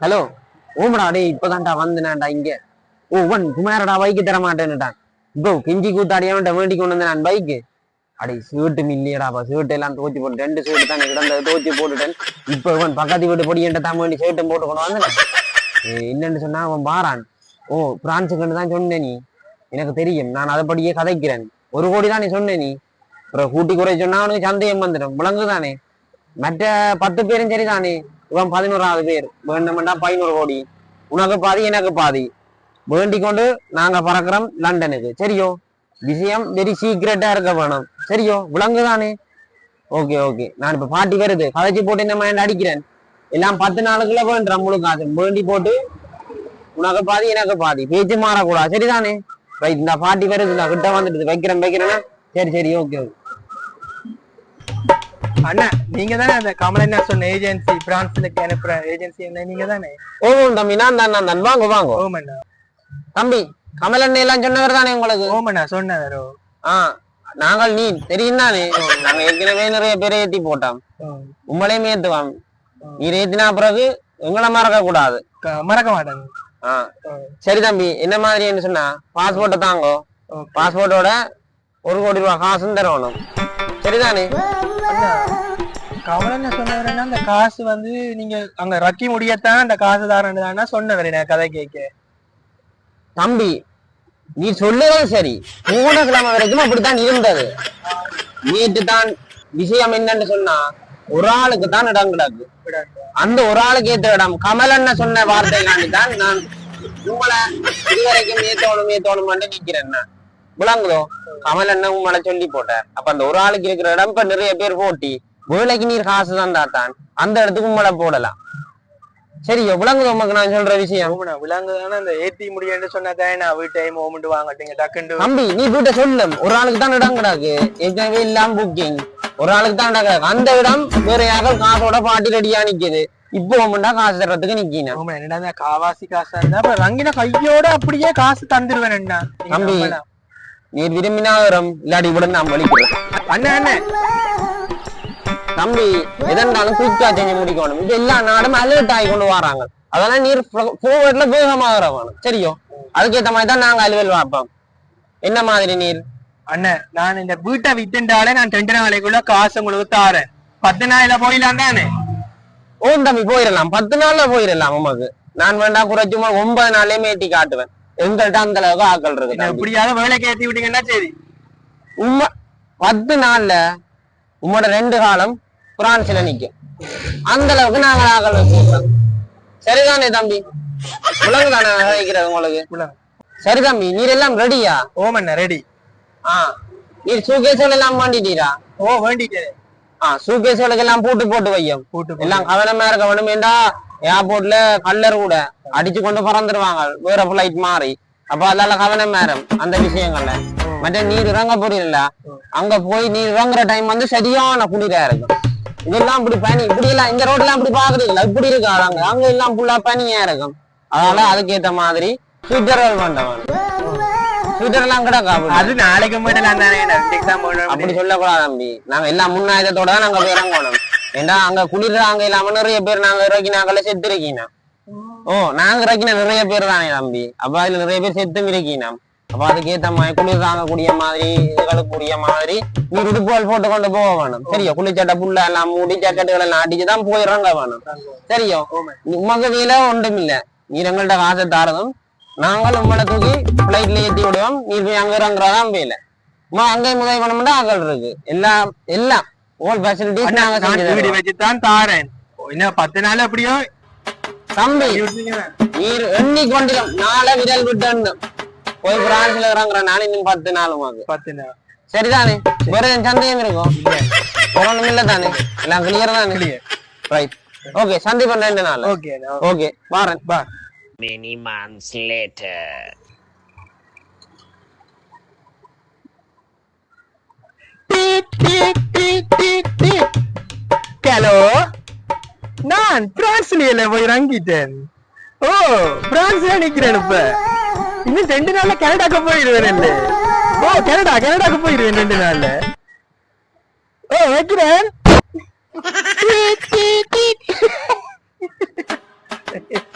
Hello ஓமடா டே இப்பதான்டா வந்தேன்டா இங்க oven குமாரடா bike தர மாட்டேன்னுட்டான் இப்போ கிஞ்சி கூத்தாடியான்ட்ட வேண்டி கொண்டு வந்தேன் நான் பைக்கு அடே சீட்டும் இல்லையடாப்பா சீட்டு எல்லாம் தோச்சி போட்டு 2 சீட்டு தான் கிடந்த தோச்சி போட்டுட்டேன் இப்போ இவன் பக்கத்து வீட்டு பொடியன்ட்ட தான் வேண்டி சீட்டும் போட்டு கொண்டு வந்தேன் என்னன்னு சொன்னா அவன் பாரான் ஓ பிரான்ஸுக்குன்னு தான் சொன்னேன் நீ எனக்கு தெரியும் நான் அதைப்படியே கதைக்கிறேன் 1 கோடி தான் நீ சொன்னேன் நீ அப்புறம் கூட்டி குறை சொன்னா அவனுக்கு சந்தேகம் வந்துடும் விளங்குதானே மற்ற 10 பேரும் சரிதானே இவன் 11வது பேர் வேண்டுமெண்டா 500 கோடி உனக்கு பாதி எனக்கு பாதி வேண்டிக் கொண்டு நாங்க பறக்கிறோம் லண்டனுக்கு சரியோ விஷயம் வெரி சீக்கிரட்டா இருக்க வேணும் சரியோ விளங்குதானே ஓகே ஓகே நான் இப்ப பாட்டி வருது கதைச்சி போட்டு இந்த மாதிரி அடிக்கிறேன் எல்லாம் 10 நாளுக்குள்ள வேண்டாம் முழுக்காது வேண்டி போட்டு உனக்கு பாதி எனக்கு பாதி பேச்சு மாறக்கூடாது சரிதானே ரைட் இந்த பாட்டி வருது நான் கிட்ட வந்துட்டு வைக்கிறேன்னா சரி சரி ஓகே ஓகே அண்ணா நீங்க தானே அந்த கமல் என்ன சொன்ன ஏஜென்சி பிரான்ஸ்ல அனுப்புற ஏஜென்சி என்ன நீங்க தானே ஓ தம்பி நான் தான் வாங்க வாங்க ஓமண்ணா தம்பி கமல் அண்ணன் எல்லாம் சொன்னவர் தானே உங்களுக்கு ஓமண்ணா சொன்னவரோ நாங்கள் நீ தெரியும் தானே நாங்க ஏற்கனவே நிறைய பேரை ஏத்தி போட்டோம் உங்களையும் ஏத்துவான் நீர் ஏத்தினா பிறகு எங்களை மறக்க கூடாது மறக்க மாட்டாங்க சரி தம்பி என்ன மாதிரின்னு சொன்னா பாஸ்போர்ட்டை தாங்கோ பாஸ்போர்ட்டோட 1 கோடி ரூபாய் காசும் தரணும் சரிதானே கமல் என்ன சொன்னவரேன்னா அந்த காசு வந்து நீங்க அங்க ரக்கி முடியத்தான் அந்த காசு தாரன்னு சொன்னவர் கதை கேட்க தம்பி நீ சொல்லுறது சரி போன கிழமை வரைக்கும் அப்படித்தான் இருந்தது நேற்று தான் விஷயம் என்னன்னு சொன்னா ஒரு ஆளுக்கு தான் இடம் கிடக்கு அந்த ஒரு ஆளுக்கு ஏத்த இடம் கமல் என்ன சொன்ன வார்த்தைக்காண்டி தான் நான் உங்களை இதுவரைக்கும் ஏத்தோணும் நிக்கிறேன் விளங்குதோ கமல் என்ன உங்களை சொல்லி போட்டார் அப்ப அந்த ஒரு ஆளுக்கு இருக்கிற இடம் இப்ப நிறைய பேர் போட்டி வேலைக்கு நீர் காசு தான் தாத்தான் அந்த இடத்துக்கு உங்களை போடலாம் சரி விளங்குதோ உமக்கு நான் சொல்ற விஷயம் விளங்குதானே அந்த ஏத்தி முடியும்னு சொன்னதான் நான் வீட்டையும் ஓமெண்ட் வாங்கட்டீங்க டக்குண்டு தம்பி நீ வீட்டை சொல்லு ஒரு ஆளுக்கு தான் இடம் கிடாக்கு ஏற்கனவே இல்லாம புக்கிங் ஒரு ஆளுக்கு தான் இடம் கிடாக்கு அந்த இடம் வேற யாரும் காசோட பாட்டி ரெடியா நிக்குது இப்போ ஓமெண்டா காசு தர்றதுக்கு நிக்கணும் என்னடா காவாசி காசா இருந்தா அப்ப ரங்கின கையோட அப்படியே காசு தந்துருவேன் என்ன தம்பி நீர் விரும்பினா வரும் இல்லாடி கூட நான் வலிக்கலாம் அண்ணா தம்பி எதனாலும் குயிக்கா செஞ்சு முடிக்கணும் இது எல்லா நாடும் அலர்ட் ஆகி கொண்டு வராங்க அதெல்லாம் நீர் போவர்ட்ல வேகமாக வேணும் சரியோ அதுக்கேற்ற மாதிரி தான் நாங்க அலுவல் பார்ப்போம் என்ன மாதிரி நீர் அண்ணன் நான் இந்த வீட்டை வித்துண்டாலே நான் 2 நாளைக்குள்ள காசு உங்களுக்கு தாரேன் 10 நாள்ல போயிடலாம் தானே ஓ தம்பி போயிடலாம் 10 நாள்ல போயிடலாம் உமக்கு நான் வேண்டா குறைச்சுமா 9 நாள்லயே மேட்டி காட்டுவேன் எங்கள்கிட்ட அந்த அளவுக்கு ஆக்கள் இருக்கு எப்படியாவது வேலைக்கு ஏற்றி விட்டீங்கன்னா சரி 10 நாள்ல உம்மோட 2 காலம் பிரான்ஸ்ல நிக்கும் அந்த அளவுக்கு நாங்க ஆக்கள் வச்சிருக்கோம் சரிதானே தம்பி உலகதானே வைக்கிறது உங்களுக்கு சரி தம்பி நீர் எல்லாம் ரெடியா ஓமண்ணா ரெடி நீர் சூகேஸ்கள் எல்லாம் வேண்டிட்டீரா ஓ வேண்டிட்டேன் சூகேஸ்களுக்கு எல்லாம் போட்டு வையும் எல்லாம் கவனமா இருக்க வேணுமேண்டா ஏர்போர்ட்ல கல்லர் கூட அடிச்சு கொண்டு பறந்துருவாங்க வேற பிளைட் மாறி அப்ப அதால கவனம் மேறம் அந்த விஷயங்கள்ல மற்ற நீர் இறங்க போறீங்களா அங்க போய் நீர் இறங்குற டைம் வந்து சரியான குளிரா இருக்கும் இதெல்லாம் இப்படி பனி இப்படி எல்லாம் இந்த ரோட்ல இப்படி பாக்குறீங்களா இப்படி இருக்காது அங்க எல்லாம் ஃபுல்லா பனியா இருக்கும் அதனால அதுக்கேற்ற மாதிரி ஸ்வீட்டர்கள் வேண்டாம் ஸ்வீட்டர் எல்லாம் கிடக்கா அது நாளைக்கு மட்டும் அப்படி சொல்லக்கூடாது தம்பி நாங்க எல்லாம் முன்னாயத்தோட தான் நாங்க போய் இறங்கணும் ஏண்டா அங்க குளிர்றாங்க இல்லாம நிறைய பேர் நாங்க இறக்கினாங்கல்ல செத்து இருக்கீங்க நாங்க இறக்கின நிறைய பேர் தானே தம்பி அப்ப அதுல நிறைய பேர் செத்தும் இருக்கீங்க அப்ப அதுக்கேத்த மாதிரி குளிர் தாங்கக்கூடிய மாதிரி இதுகளுக்குரிய மாதிரி நீர் உடுப்புகள் போட்டு கொண்டு போக வேணும் சரியோ குளிச்சட்டை புல்ல எல்லாம் மூடி ஜாக்கெட்டுகள் எல்லாம் அடிச்சுதான் போய் இறங்க வேணும் சரியோ உமக்கு வேலை ஒன்றும் இல்ல நீர் எங்கள்கிட்ட காசை தாரதும் நாங்கள் உங்களை தூக்கி பிளைட்ல ஏற்றி விடுவோம் நீர் போய் அங்க இறங்குறதான் வேலை அங்கேயும் உதவி பண்ணமுன்னா அகல் இருக்கு எல்லாம் ஓல் ஃபெசிலிட்டிஸ் நாங்க வச்சுதான் தாரேன் இன்னும் 10 நாள் அப்படியோ தம்பி நீர் எண்ணி கொண்டிடும் நாளை விரல் விட்டு போய் பிரான்ஸ்ல இறங்குற நான் இன்னும் 10 நாள் சரிதானே வேற சந்தேகம் இருக்கும் ஒன்றும் இல்ல தானே எல்லாம் கிளியர் தானே ரைட் ஓகே சந்திப்பன் 2 நாள் ஓகே பாரன் பா Many months later. ஹலோ நான் பிரான்ஸ்ல போய் இறங்கிட்டேன் பிரான்ஸ்ல நிக்கிறேன் இப்ப இன்னும் 2 நாள்ல கனடாக்கு போயிடுவேன் கனடாக்கு போயிடுவேன் 2 நாள்ல வைக்கிறேன் போறேன்